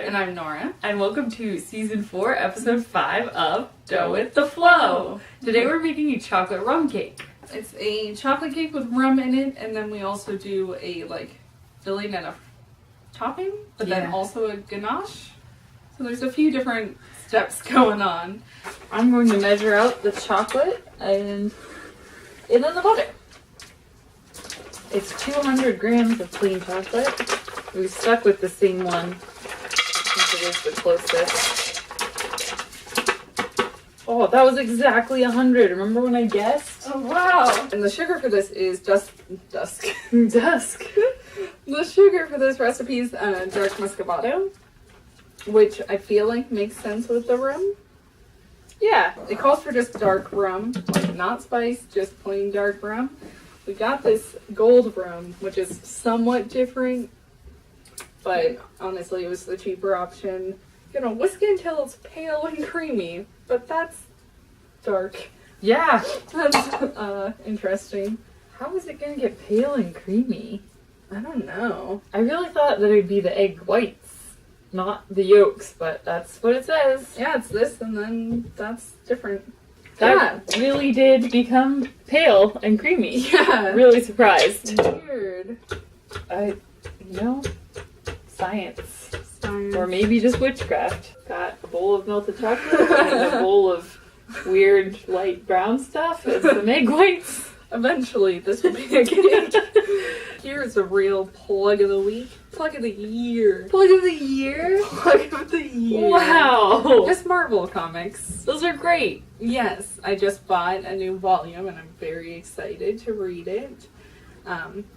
And I'm Nora. And welcome to Season 4, Episode 5 of Dough with the Flow. Today we're making a chocolate rum cake. It's a chocolate cake with rum in it, and then we also do a filling and a topping, but then also a ganache. So there's a few different steps going on. I'm going to measure out the chocolate and in the butter. It's 200 grams of plain chocolate. We stuck with the same one since it is the closest. Oh, that was exactly 100. Remember when I guessed? Oh, wow. And the sugar for this is dusk. Dusk. The sugar for this recipe is dark muscovado, which I feel like makes sense with the rum. Yeah, it calls for just dark rum, like not spice, just plain dark rum. We got this gold rum, which is somewhat different, but honestly it was the cheaper option. You know, whisk it until it's pale and creamy, but that's dark. Yeah. That's interesting. How is it going to get pale and creamy? I don't know. I really thought that it would be the egg whites, not the yolks, but that's what it says. Yeah, it's this, and then that's different. That really did become pale and creamy. Yeah. Really surprised. Weird. Science. Or maybe just witchcraft. Got a bowl of melted chocolate and a bowl of weird light brown stuff and some egg whites. Eventually, this will be a cake. Here's a real plug of the week. Plug of the year. Plug of the year? Plug of the year. Wow. Just Marvel comics. Those are great. Yes, I just bought a new volume and I'm very excited to read it.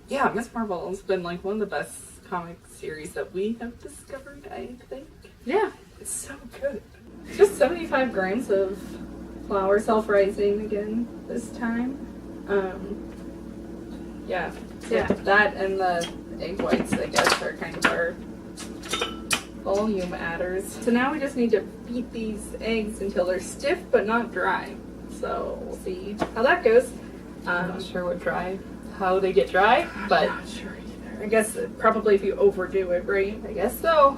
Yeah, Miss Marvel has been like one of the best comic series that we have discovered, I think. Yeah. It's so good. Just 75 grams of flour, self-rising again this time. Yeah, that and the egg whites, I guess, are kind of our volume adders. So now we just need to beat these eggs until they're stiff but not dry. So we'll see how that goes. I'm not sure how they get dry, but I'm not sure either. I guess probably if you overdo it, right? I guess so.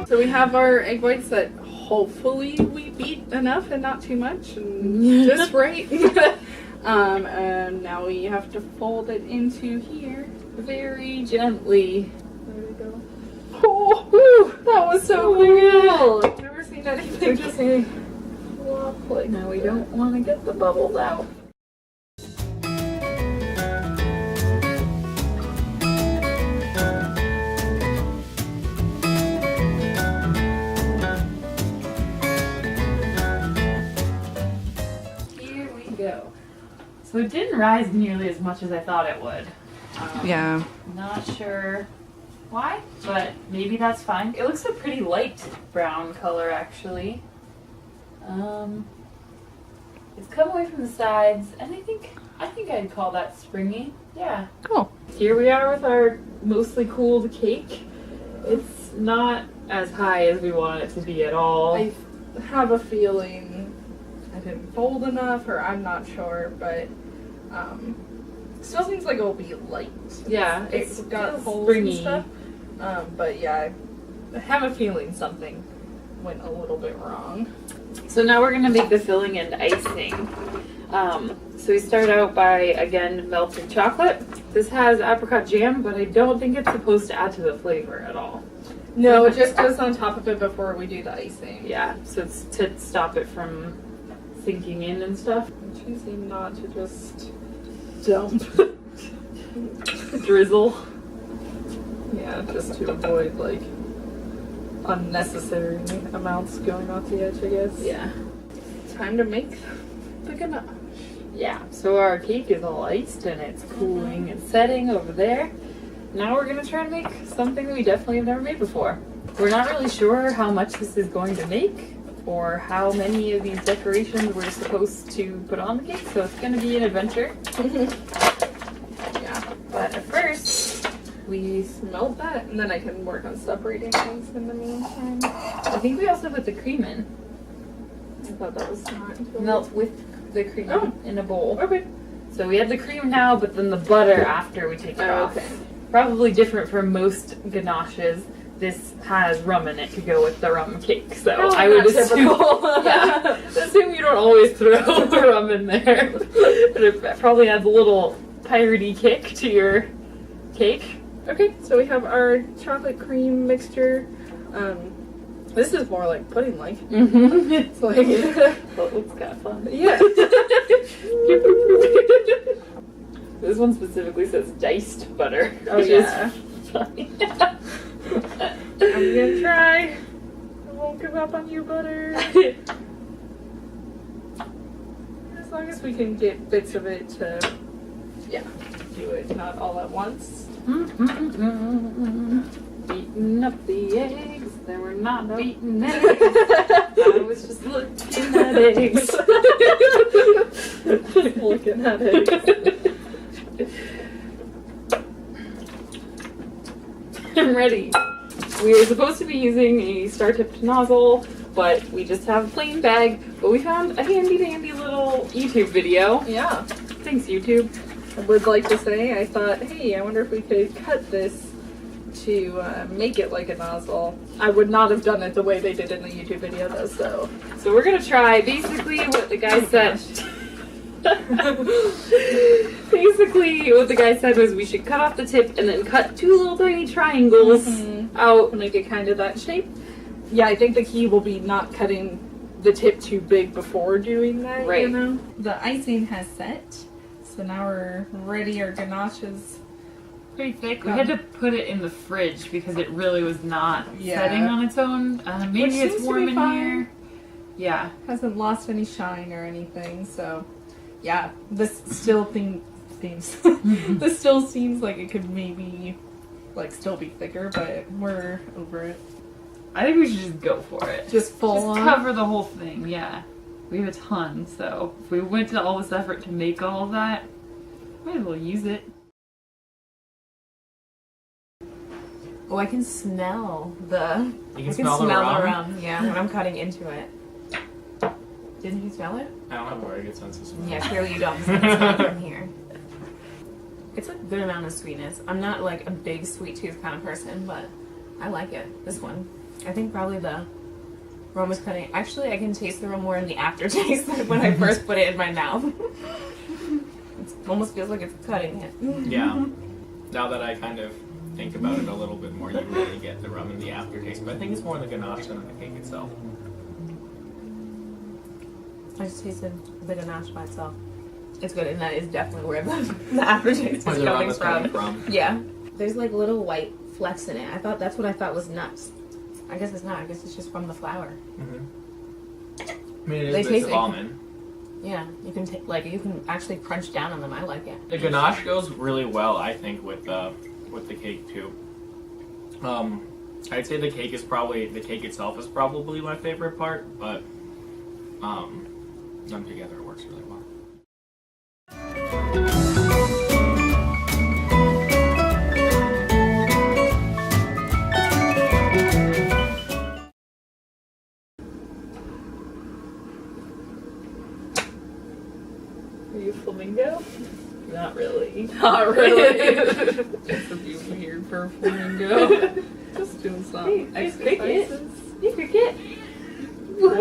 So we have our egg whites that hopefully we beat enough and not too much and just right. And now we have to fold it into here Very gently. There we go. Oh, whew, that was so cool. I've never seen anything just flop like Now we don't want to get the bubbles out. Here we go. So it didn't rise nearly as much as I thought it would. Yeah. Not sure why, but maybe that's fine. It looks a pretty light brown color, actually. It's come away from the sides, and I think I'd call that springy. Yeah. Cool. Here we are with our mostly cooled cake. It's not as high as we want it to be at all. I have a feeling I didn't fold enough, or I'm not sure, but still seems like it'll be light. Yeah, It's got holes springy. and stuff. But yeah, I have a feeling something went a little bit wrong. So now we're gonna make the filling and icing. So we start out by, again, melting chocolate. This has apricot jam, but I don't think it's supposed to add to the flavor at all. No, it just goes on top of it before we do the icing. Yeah, so it's to stop it from sinking in and stuff. I'm choosing not to just dump. Drizzle. Yeah, just to avoid unnecessary amounts going off the edge, I guess. Yeah. Time to make the ganache. Yeah, so our cake is all iced and it's cooling and setting over there. Now we're gonna try to make something that we definitely have never made before. We're not really sure how much this is going to make or how many of these decorations we're supposed to put on the cake, so it's gonna be an adventure. Yeah, But at first, we smelt that and then I can work on separating things in the meantime. I think we also put the cream in. I thought that was not until Melt with the cream Oh. in a bowl. Okay. So we have the cream now, but then the butter after we take it Oh, off. okay. Probably different from most ganaches. This has rum in it to go with the rum cake. So I would assume, yeah, assume you don't always throw the rum in there. But it probably adds a little piratey kick to your cake. Okay, so we have our chocolate cream mixture. This is more like pudding-like. Mm-hmm. It's like, Well, it's kind of fun. yeah. This one specifically says diced butter. Oh, which yeah. is funny. I'm gonna try. I won't give up on you, butter. As long as we can get bits of it to, yeah, do it, not all at once. Beating up the eggs. They were not beating eggs. I was just looking at eggs. Just looking at eggs. I'm ready. We are supposed to be using a star-tipped nozzle, but we just have a plain bag. But we found a handy-dandy little YouTube video. Yeah. Thanks, YouTube. I would like to say, I thought, hey, I wonder if we could cut this to make it like a nozzle. I would not have done it the way they did in the YouTube video, though, so. So we're gonna try basically what the guy said. Basically, what the guy said was we should cut off the tip and then cut 2 little tiny triangles out. Make it kind of that shape. Yeah, I think the key will be not cutting the tip too big before doing that, Right. you know? The icing has set, so now we're ready. Our ganache is Pretty thick. We had to put it in the fridge because it really was not Yeah. setting on its own. Maybe Which it's seems to warm be in fine. here. Yeah. hasn't lost any shine or anything, so yeah, this still this still seems like it could maybe like still be thicker, but we're over it. I think we should just go for it. Just full Just on. cover the whole thing, yeah. We have a ton, so if we went to all this effort to make all of that, might as well use it. Oh, I can smell the. You can I smell the rum? Yeah, when I'm cutting into it. Didn't you smell it? I don't have a very good sense of smell. Yeah, clearly you don't. Because I can smell it from here. It's a good amount of sweetness. I'm not like a big sweet tooth kind of person, but I like it. This one. I think probably the rum is cutting. Actually, I can taste the rum more in the aftertaste than when I first put it in my mouth. It almost feels like it's cutting it. Yeah. Now that I kind of think about it a little bit more, you really get the rum in the aftertaste. But I think it's more in the ganache than in the cake itself. I just tasted the ganache by itself. It's good, and that is definitely where the aftertaste is Where the rum coming is coming from. from. Yeah. There's like little white flecks in it. That's what I thought was nuts. I guess it's not. I guess it's just from the flour. Mm-hmm. I mean, it They is bits taste of like- almond. Yeah, you can you can actually crunch down on them. I like it. The ganache goes really well, I think, with the cake too. I'd say the cake itself is probably my favorite part, but them together works really well. Are you a flamingo? Not really. Not really. That's a bit weird for a flamingo. Just doing some Hey, cricket. exercises. Hey, cricket. Whoa.